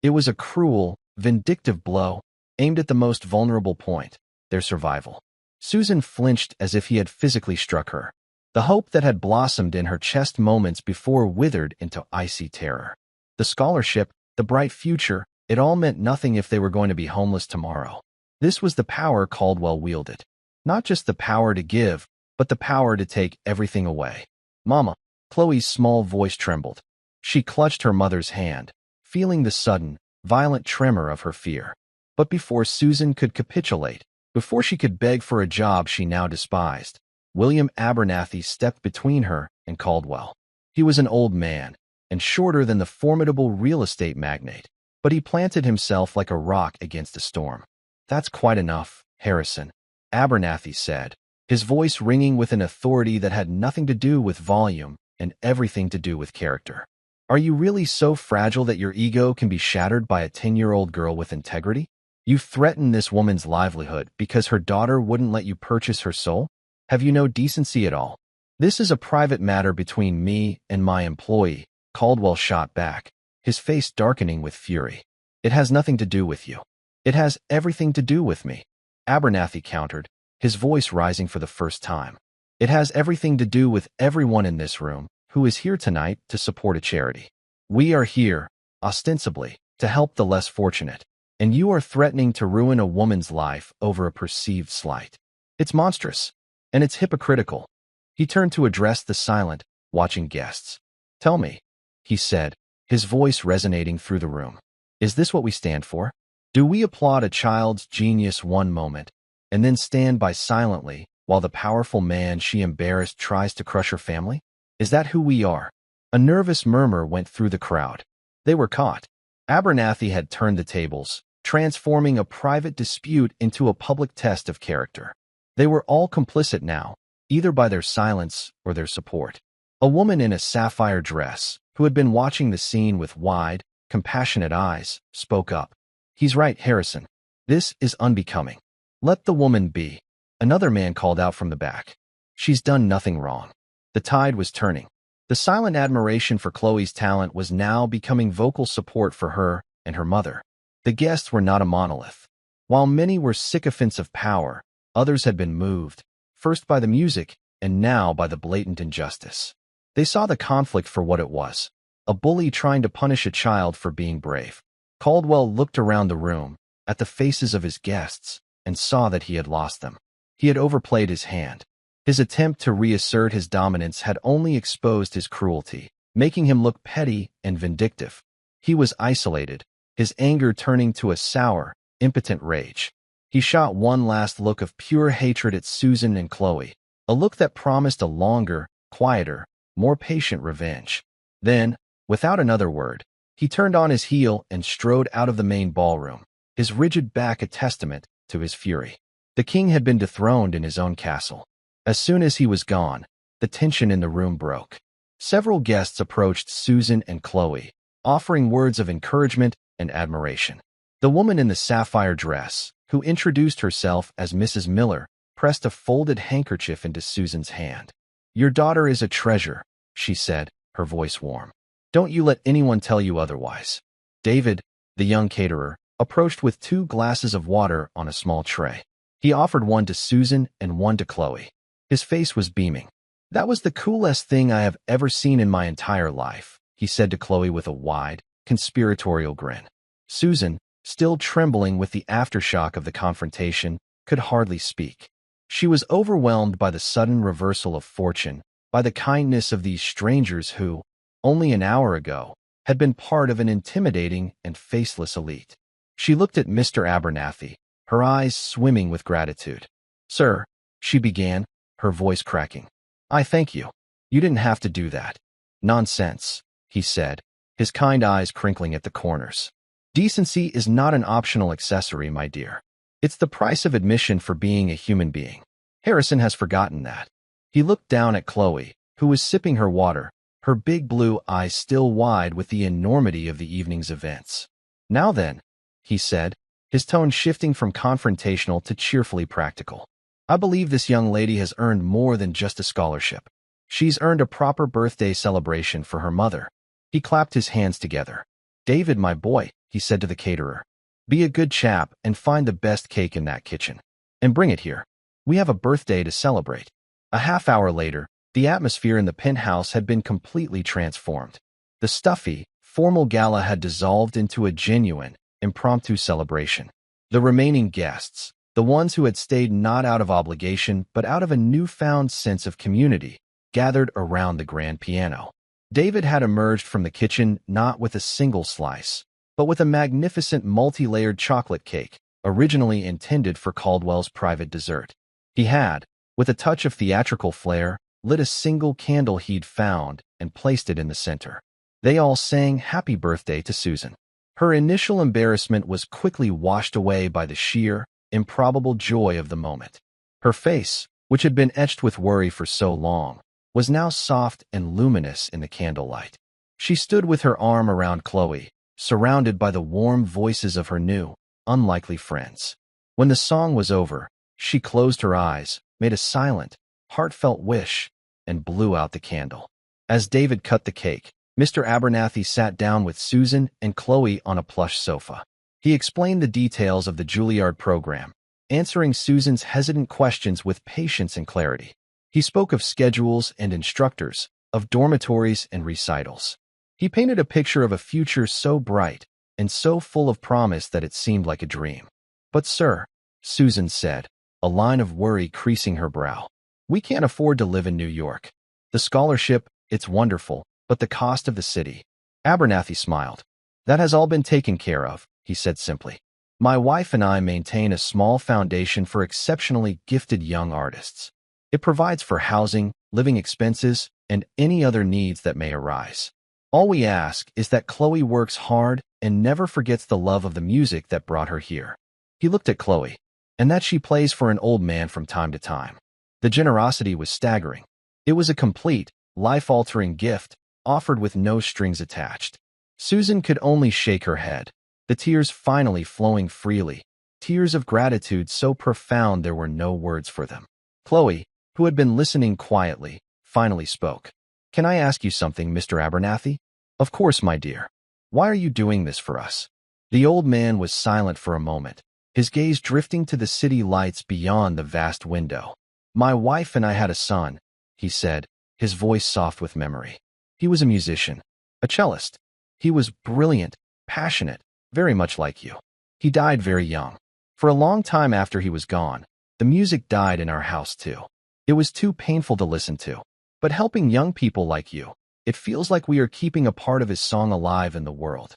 It was a cruel, vindictive blow, aimed at the most vulnerable point, their survival. Susan flinched as if he had physically struck her. The hope that had blossomed in her chest moments before withered into icy terror. The scholarship, the bright future, it all meant nothing if they were going to be homeless tomorrow. This was the power Caldwell wielded. Not just the power to give, but the power to take everything away. "Mama," Chloe's small voice trembled. She clutched her mother's hand, feeling the sudden, violent tremor of her fear. But before Susan could capitulate, before she could beg for a job she now despised, William Abernathy stepped between her and Caldwell. He was an old man, and shorter than the formidable real estate magnate, but he planted himself like a rock against a storm. "That's quite enough, Harrison," Abernathy said, his voice ringing with an authority that had nothing to do with volume and everything to do with character. "Are you really so fragile that your ego can be shattered by a 10-year-old girl with integrity? You threaten this woman's livelihood because her daughter wouldn't let you purchase her soul? Have you no decency at all?" "This is a private matter between me and my employee," Caldwell shot back, his face darkening with fury. "It has nothing to do with you." "It has everything to do with me," Abernathy countered, his voice rising for the first time. "It has everything to do with everyone in this room who is here tonight to support a charity. We are here, ostensibly, to help the less fortunate, and you are threatening to ruin a woman's life over a perceived slight. It's monstrous, and it's hypocritical." He turned to address the silent, watching guests. "Tell me," he said, his voice resonating through the room, "is this what we stand for? Do we applaud a child's genius one moment, and then stand by silently while the powerful man she embarrassed tries to crush her family? Is that who we are?" A nervous murmur went through the crowd. They were caught. Abernathy had turned the tables, transforming a private dispute into a public test of character. They were all complicit now, either by their silence or their support. A woman in a sapphire dress, who had been watching the scene with wide, compassionate eyes, spoke up. "He's right, Harrison. This is unbecoming. Let the woman be." Another man called out from the back. "She's done nothing wrong." The tide was turning. The silent admiration for Chloe's talent was now becoming vocal support for her and her mother. The guests were not a monolith. While many were sycophants of power, others had been moved, first by the music and now by the blatant injustice. They saw the conflict for what it was, a bully trying to punish a child for being brave. Caldwell looked around the room, at the faces of his guests, and saw that he had lost them. He had overplayed his hand. His attempt to reassert his dominance had only exposed his cruelty, making him look petty and vindictive. He was isolated, his anger turning to a sour, impotent rage. He shot one last look of pure hatred at Susan and Chloe, a look that promised a longer, quieter, more patient revenge. Then, without another word, he turned on his heel and strode out of the main ballroom, his rigid back a testament to his fury. The king had been dethroned in his own castle. As soon as he was gone, the tension in the room broke. Several guests approached Susan and Chloe, offering words of encouragement and admiration. The woman in the sapphire dress, who introduced herself as Mrs. Miller, pressed a folded handkerchief into Susan's hand. "Your daughter is a treasure," she said, her voice warm. "Don't you let anyone tell you otherwise." David, the young caterer, approached with 2 glasses of water on a small tray. He offered one to Susan and one to Chloe. His face was beaming. "That was the coolest thing I have ever seen in my entire life," he said to Chloe with a wide, conspiratorial grin. Susan, still trembling with the aftershock of the confrontation, could hardly speak. She was overwhelmed by the sudden reversal of fortune, by the kindness of these strangers who, only an hour ago, had been part of an intimidating and faceless elite. She looked at Mr. Abernathy, her eyes swimming with gratitude. "Sir," she began, her voice cracking, "I thank you. You didn't have to do that." "Nonsense," he said, his kind eyes crinkling at the corners. "Decency is not an optional accessory, my dear. It's the price of admission for being a human being. Harrison has forgotten that." He looked down at Chloe, who was sipping her water, her big blue eyes still wide with the enormity of the evening's events. "Now then," he said, his tone shifting from confrontational to cheerfully practical. "I believe this young lady has earned more than just a scholarship. She's earned a proper birthday celebration for her mother." He clapped his hands together. "David, my boy," he said to the caterer, "be a good chap and find the best cake in that kitchen. And bring it here. We have a birthday to celebrate." A half-hour later, the atmosphere in the penthouse had been completely transformed. The stuffy, formal gala had dissolved into a genuine, impromptu celebration. The remaining guests, the ones who had stayed not out of obligation but out of a newfound sense of community, gathered around the grand piano. David had emerged from the kitchen not with a single slice, but with a magnificent multi-layered chocolate cake, originally intended for Caldwell's private dessert. He had, with a touch of theatrical flair, lit a single candle he'd found and placed it in the center. They all sang happy birthday to Susan. Her initial embarrassment was quickly washed away by the sheer, improbable joy of the moment. Her face, which had been etched with worry for so long, was now soft and luminous in the candlelight. She stood with her arm around Chloe, surrounded by the warm voices of her new, unlikely friends. When the song was over, she closed her eyes, made a silent, heartfelt wish, and blew out the candle. As David cut the cake, Mr. Abernathy sat down with Susan and Chloe on a plush sofa. He explained the details of the Juilliard program, answering Susan's hesitant questions with patience and clarity. He spoke of schedules and instructors, of dormitories and recitals. He painted a picture of a future so bright and so full of promise that it seemed like a dream. "But sir," Susan said, a line of worry creasing her brow, "we can't afford to live in New York. The scholarship, it's wonderful, but the cost of the city." Abernathy smiled. "That has all been taken care of," he said simply. "My wife and I maintain a small foundation for exceptionally gifted young artists. It provides for housing, living expenses, and any other needs that may arise. All we ask is that Chloe works hard and never forgets the love of the music that brought her here." He looked at Chloe, "and that she plays for an old man from time to time." The generosity was staggering. It was a complete, life-altering gift, offered with no strings attached. Susan could only shake her head, the tears finally flowing freely, tears of gratitude so profound there were no words for them. Chloe, who had been listening quietly, finally spoke. "Can I ask you something, Mr. Abernathy?" "Of course, my dear. Why are you doing this for us?" The old man was silent for a moment, his gaze drifting to the city lights beyond the vast window. "My wife and I had a son," he said, his voice soft with memory. "He was a musician, a cellist. He was brilliant, passionate, very much like you. He died very young. For a long time after he was gone, the music died in our house too. It was too painful to listen to. But helping young people like you, it feels like we are keeping a part of his song alive in the world."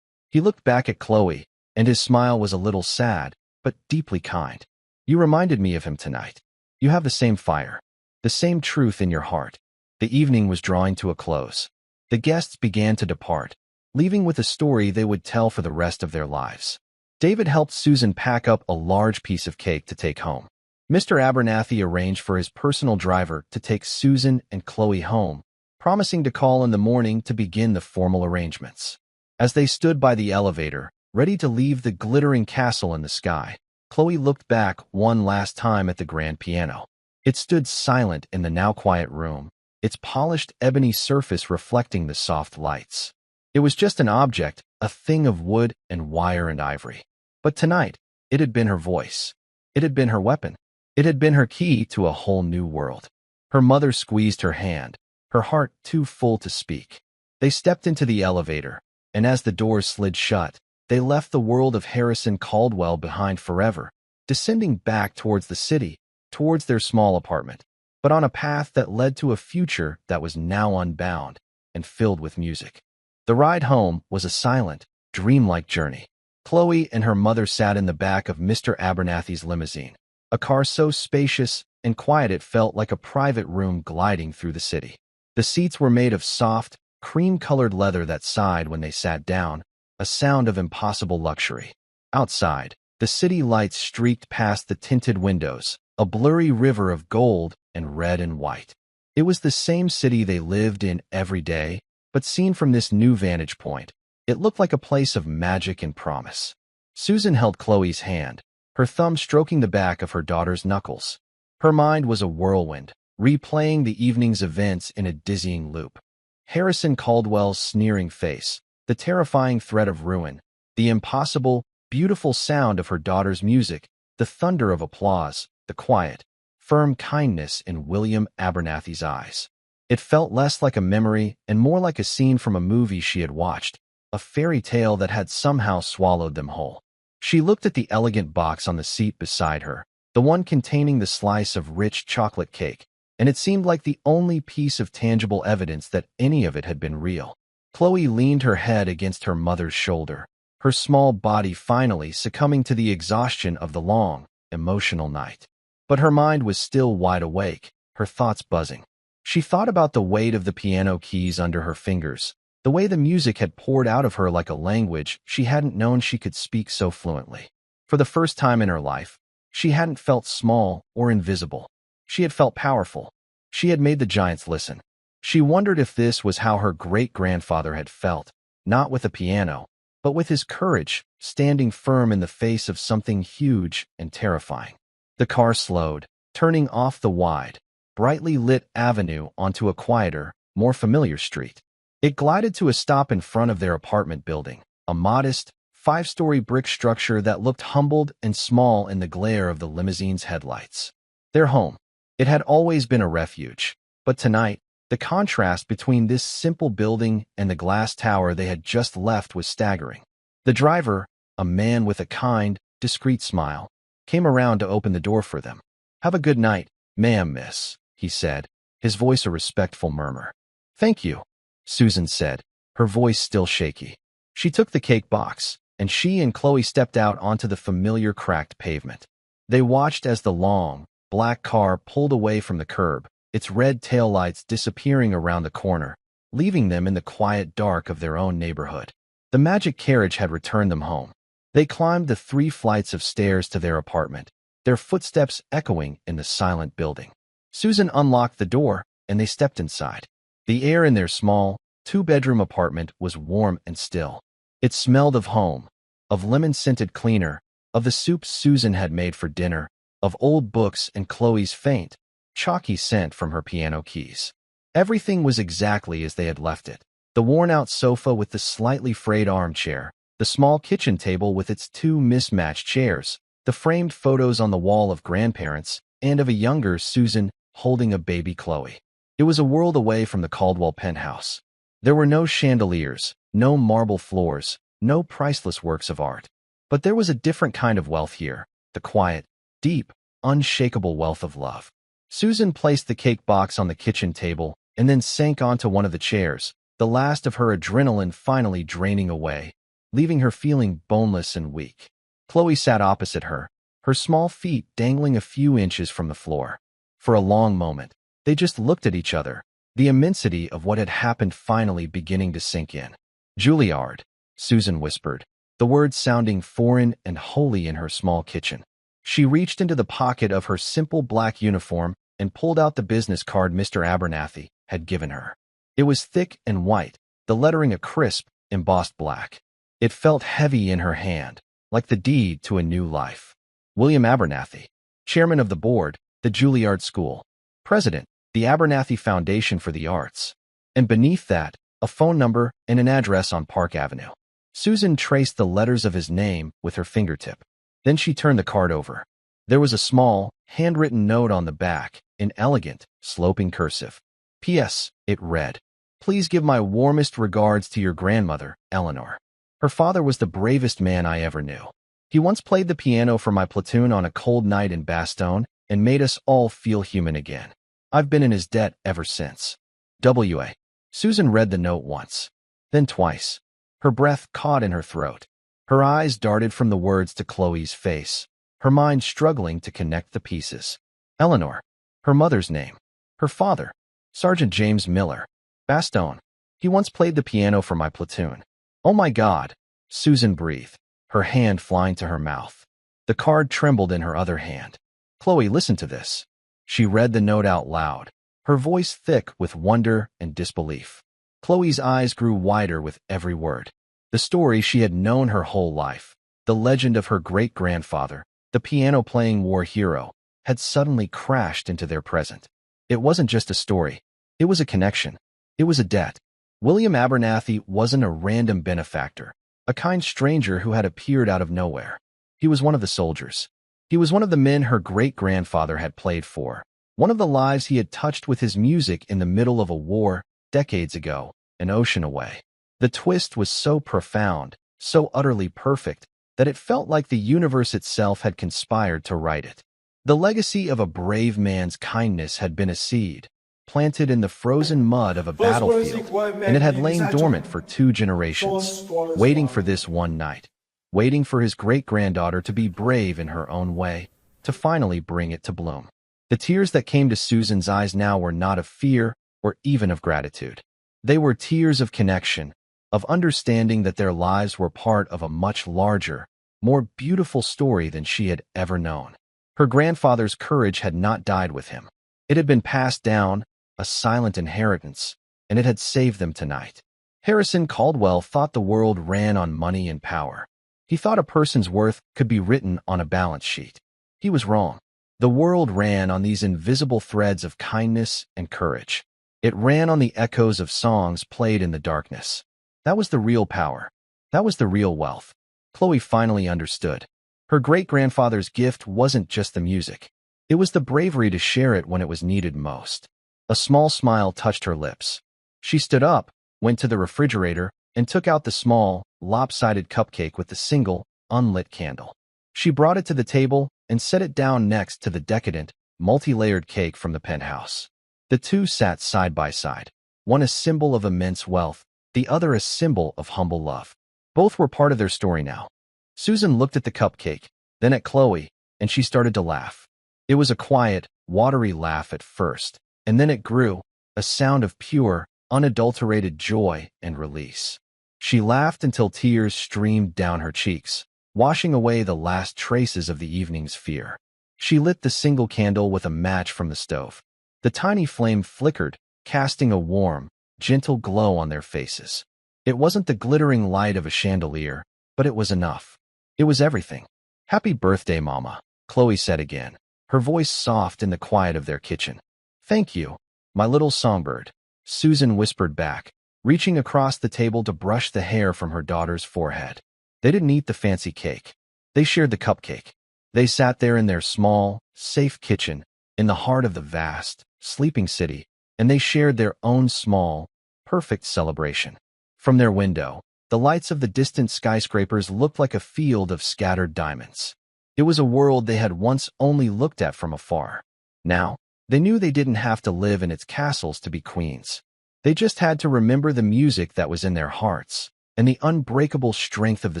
He looked back at Chloe, and his smile was a little sad, but deeply kind. "You reminded me of him tonight. You have the same fire, the same truth in your heart." The evening was drawing to a close. The guests began to depart, leaving with a story they would tell for the rest of their lives. David helped Susan pack up a large piece of cake to take home. Mr. Abernathy arranged for his personal driver to take Susan and Chloe home, promising to call in the morning to begin the formal arrangements. As they stood by the elevator, ready to leave the glittering castle in the sky, Chloe looked back one last time at the grand piano. It stood silent in the now quiet room, its polished ebony surface reflecting the soft lights. It was just an object, a thing of wood and wire and ivory. But tonight, it had been her voice. It had been her weapon. It had been her key to a whole new world. Her mother squeezed her hand, her heart too full to speak. They stepped into the elevator, and as the doors slid shut, they left the world of Harrison Caldwell behind forever, descending back towards the city, towards their small apartment, but on a path that led to a future that was now unbound and filled with music. The ride home was a silent, dreamlike journey. Chloe and her mother sat in the back of Mr. Abernathy's limousine, a car so spacious and quiet it felt like a private room gliding through the city. The seats were made of soft, cream-colored leather that sighed when they sat down, a sound of impossible luxury. Outside, the city lights streaked past the tinted windows, a blurry river of gold and red and white. It was the same city they lived in every day, but seen from this new vantage point, it looked like a place of magic and promise. Susan held Chloe's hand, her thumb stroking the back of her daughter's knuckles. Her mind was a whirlwind, replaying the evening's events in a dizzying loop. Harrison Caldwell's sneering face, the terrifying threat of ruin, the impossible, beautiful sound of her daughter's music, the thunder of applause, the quiet, firm kindness in William Abernathy's eyes. It felt less like a memory and more like a scene from a movie she had watched, a fairy tale that had somehow swallowed them whole. She looked at the elegant box on the seat beside her, the one containing the slice of rich chocolate cake, and it seemed like the only piece of tangible evidence that any of it had been real. Chloe leaned her head against her mother's shoulder, her small body finally succumbing to the exhaustion of the long, emotional night. But her mind was still wide awake, her thoughts buzzing. She thought about the weight of the piano keys under her fingers, the way the music had poured out of her like a language she hadn't known she could speak so fluently. For the first time in her life, she hadn't felt small or invisible. She had felt powerful. She had made the giants listen. She wondered if this was how her great-grandfather had felt, not with a piano, but with his courage, standing firm in the face of something huge and terrifying. The car slowed, turning off the wide, brightly lit avenue onto a quieter, more familiar street. It glided to a stop in front of their apartment building, a modest, 5-story brick structure that looked humbled and small in the glare of the limousine's headlights. Their home. It had always been a refuge, but tonight, the contrast between this simple building and the glass tower they had just left was staggering. The driver, a man with a kind, discreet smile, came around to open the door for them. "Have a good night, ma'am, miss," he said, his voice a respectful murmur. "Thank you," Susan said, her voice still shaky. She took the cake box, and she and Chloe stepped out onto the familiar cracked pavement. They watched as the long, black car pulled away from the curb, its red taillights disappearing around the corner, leaving them in the quiet dark of their own neighborhood. The magic carriage had returned them home. They climbed the 3 flights of stairs to their apartment, their footsteps echoing in the silent building. Susan unlocked the door, and they stepped inside. The air in their small, 2-bedroom apartment was warm and still. It smelled of home, of lemon-scented cleaner, of the soup Susan had made for dinner, of old books and Chloe's faint, chalky scent from her piano keys. Everything was exactly as they had left it. The worn-out sofa with the slightly frayed armchair, the small kitchen table with its 2 mismatched chairs, the framed photos on the wall of grandparents, and of a younger Susan holding a baby Chloe. It was a world away from the Caldwell penthouse. There were no chandeliers, no marble floors, no priceless works of art. But there was a different kind of wealth here, the quiet, deep, unshakable wealth of love. Susan placed the cake box on the kitchen table and then sank onto one of the chairs, the last of her adrenaline finally draining away, leaving her feeling boneless and weak. Chloe sat opposite her, her small feet dangling a few inches from the floor. For a long moment, they just looked at each other, the immensity of what had happened finally beginning to sink in. "Juilliard," Susan whispered. the words sounding foreign and holy in her small kitchen. She reached into the pocket of her simple black uniform and pulled out the business card Mr. Abernathy had given her. It was thick and white, the lettering a crisp, embossed black. It felt heavy in her hand, like the deed to a new life. William Abernathy, Chairman of the Board, the Juilliard School. President, the Abernathy Foundation for the Arts. And beneath that, a phone number and an address on Park Avenue. Susan traced the letters of his name with her fingertip. Then she turned the card over. There was a small, handwritten note on the back, in elegant, sloping cursive. P.S. It read, "Please give my warmest regards to your grandmother, Eleanor. Her father was the bravest man I ever knew. He once played the piano for my platoon on a cold night in Bastogne and made us all feel human again. I've been in his debt ever since. W.A." Susan read the note once, then twice. Her breath caught in her throat. Her eyes darted from the words to Chloe's face, her mind struggling to connect the pieces. Eleanor, her mother's name. Her father, Sergeant James Miller. Bastogne. He once played the piano for my platoon. Oh my God, Susan breathed, her hand flying to her mouth. The card trembled in her other hand. Chloe, listen to this. She read the note out loud, her voice thick with wonder and disbelief. Chloe's eyes grew wider with every word. The story she had known her whole life, the legend of her great-grandfather, the piano-playing war hero, had suddenly crashed into their present. It wasn't just a story. It was a connection. It was a debt. William Abernathy wasn't a random benefactor, a kind stranger who had appeared out of nowhere. He was one of the soldiers. He was one of the men her great-grandfather had played for, one of the lives he had touched with his music in the middle of a war decades ago, an ocean away. The twist was so profound, so utterly perfect, that it felt like the universe itself had conspired to write it. The legacy of a brave man's kindness had been a seed, planted in the frozen mud of a battlefield, and it had lain dormant for 2 generations, waiting for this one night, waiting for his great-granddaughter to be brave in her own way, to finally bring it to bloom. The tears that came to Susan's eyes now were not of fear or even of gratitude. They were tears of connection, of understanding that their lives were part of a much larger, more beautiful story than she had ever known. Her grandfather's courage had not died with him. It had been passed down, a silent inheritance, and it had saved them tonight. Harrison Caldwell thought the world ran on money and power. He thought a person's worth could be written on a balance sheet. He was wrong. The world ran on these invisible threads of kindness and courage. It ran on the echoes of songs played in the darkness. That was the real power. That was the real wealth. Chloe finally understood. Her great-grandfather's gift wasn't just the music. It was the bravery to share it when it was needed most. A small smile touched her lips. She stood up, went to the refrigerator, and took out the small, lopsided cupcake with the single, unlit candle. She brought it to the table and set it down next to the decadent, multi-layered cake from the penthouse. The two sat side by side, one a symbol of immense wealth, the other a symbol of humble love. Both were part of their story now. Susan looked at the cupcake, then at Chloe, and she started to laugh. It was a quiet, watery laugh at first, and then it grew, a sound of pure, unadulterated joy and release. She laughed until tears streamed down her cheeks, washing away the last traces of the evening's fear. She lit the single candle with a match from the stove. The tiny flame flickered, casting a warm, gentle glow on their faces. It wasn't the glittering light of a chandelier, but it was enough. It was everything. "Happy birthday, Mama," Chloe said again, her voice soft in the quiet of their kitchen. "Thank you, my little songbird," Susan whispered back, reaching across the table to brush the hair from her daughter's forehead. They didn't eat the fancy cake. They shared the cupcake. They sat there in their small, safe kitchen, in the heart of the vast, sleeping city, and they shared their own small, perfect celebration. From their window, the lights of the distant skyscrapers looked like a field of scattered diamonds. It was a world they had once only looked at from afar. Now, they knew they didn't have to live in its castles to be queens. They just had to remember the music that was in their hearts, and the unbreakable strength of the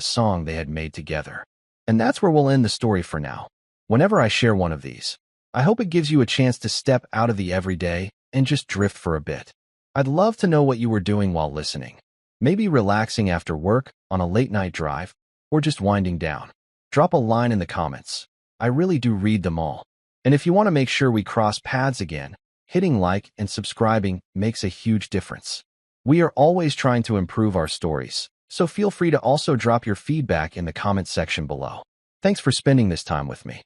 song they had made together. And that's where we'll end the story for now. Whenever I share one of these, I hope it gives you a chance to step out of the everyday and just drift for a bit. I'd love to know what you were doing while listening. Maybe relaxing after work, on a late-night drive, or just winding down? Drop a line in the comments. I really do read them all. And if you want to make sure we cross paths again, hitting like and subscribing makes a huge difference. We are always trying to improve our stories, so feel free to also drop your feedback in the comment section below. Thanks for spending this time with me.